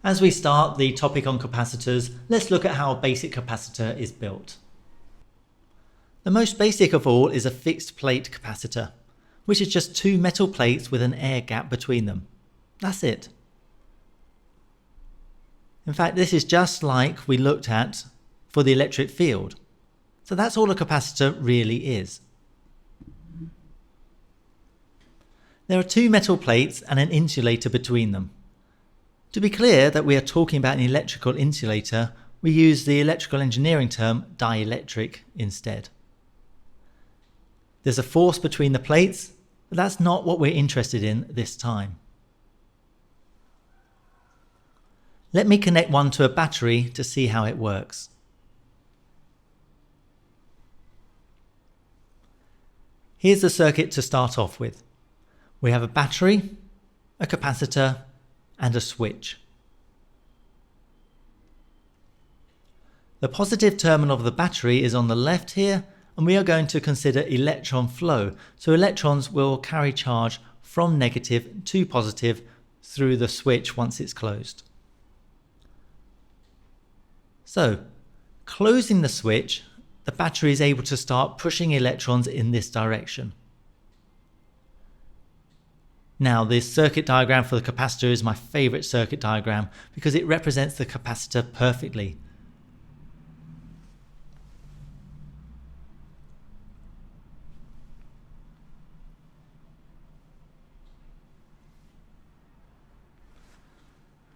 As we start the topic on capacitors, let's look at how a basic capacitor is built. The most basic of all is a fixed plate capacitor, which is just two metal plates with an air gap between them. That's it. In fact, this is just like we looked at for the electric field. So that's all a capacitor really is. There are two metal plates and an insulator between them. To be clear that we are talking about an electrical insulator, we use the electrical engineering term dielectric instead. There's a force between the plates, but that's not what we're interested in this time. Let me connect one to a battery to see how it works. Here's the circuit to start off with. We have a battery, a capacitor, and a switch. The positive terminal of the battery is on the left here, and we are going to consider electron flow. So electrons will carry charge from negative to positive through the switch once it's closed. So, closing the switch, the battery is able to start pushing electrons in this direction. Now, this circuit diagram for the capacitor is my favorite circuit diagram because it represents the capacitor perfectly.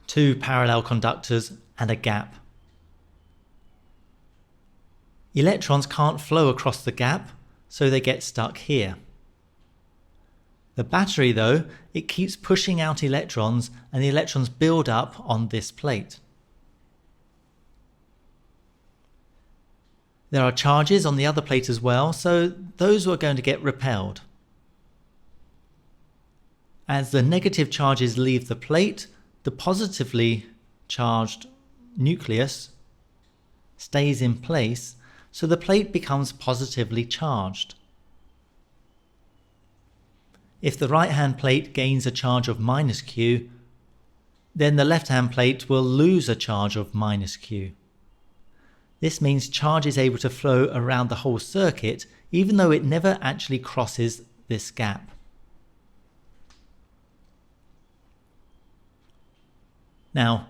Two parallel conductors and a gap. Electrons can't flow across the gap, so they get stuck here. The battery, though, it keeps pushing out electrons, and the electrons build up on this plate. There are charges on the other plate as well, so those are going to get repelled. As the negative charges leave the plate, the positively charged nucleus stays in place, so the plate becomes positively charged. If the right-hand plate gains a charge of minus Q, then the left-hand plate will lose a charge of minus Q. This means charge is able to flow around the whole circuit, even though it never actually crosses this gap. Now,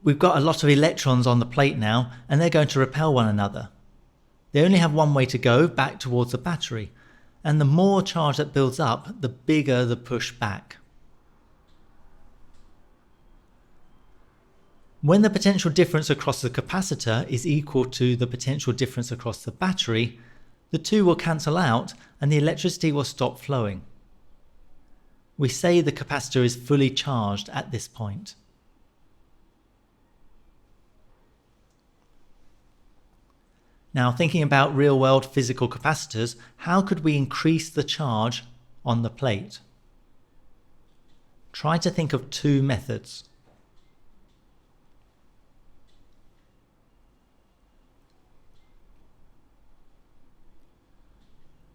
we've got a lot of electrons on the plate now, and they're going to repel one another. They only have one way to go, back towards the battery. And the more charge that builds up, the bigger the push back. When the potential difference across the capacitor is equal to the potential difference across the battery, the two will cancel out and the electricity will stop flowing. We say the capacitor is fully charged at this point. Now, thinking about real-world physical capacitors, how could we increase the charge on the plate? Try to think of two methods.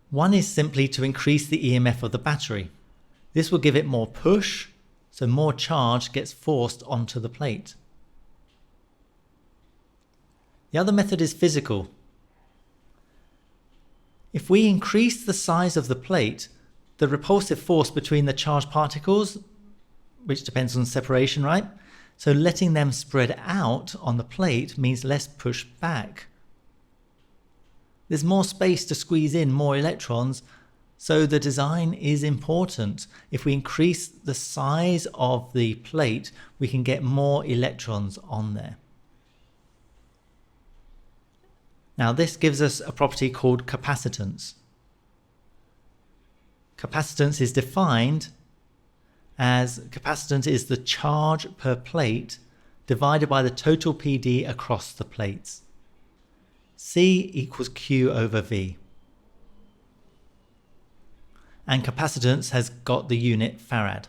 One is simply to increase the EMF of the battery. This will give it more push, so more charge gets forced onto the plate. The other method is physical. If we increase the size of the plate, the repulsive force between the charged particles, which depends on separation, right? So letting them spread out on the plate means less push back. There's more space to squeeze in more electrons, so the design is important. If we increase the size of the plate, we can get more electrons on there. Now, this gives us a property called capacitance. Capacitance is defined as capacitance is the charge per plate divided by the total PD across the plates. C equals Q over V. And capacitance has got the unit farad.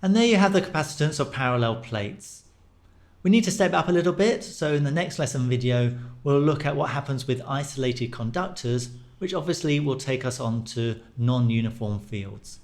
And there you have the capacitance of parallel plates. We need to step up a little bit, so in the next lesson video we'll look at what happens with isolated conductors, which obviously will take us on to non-uniform fields.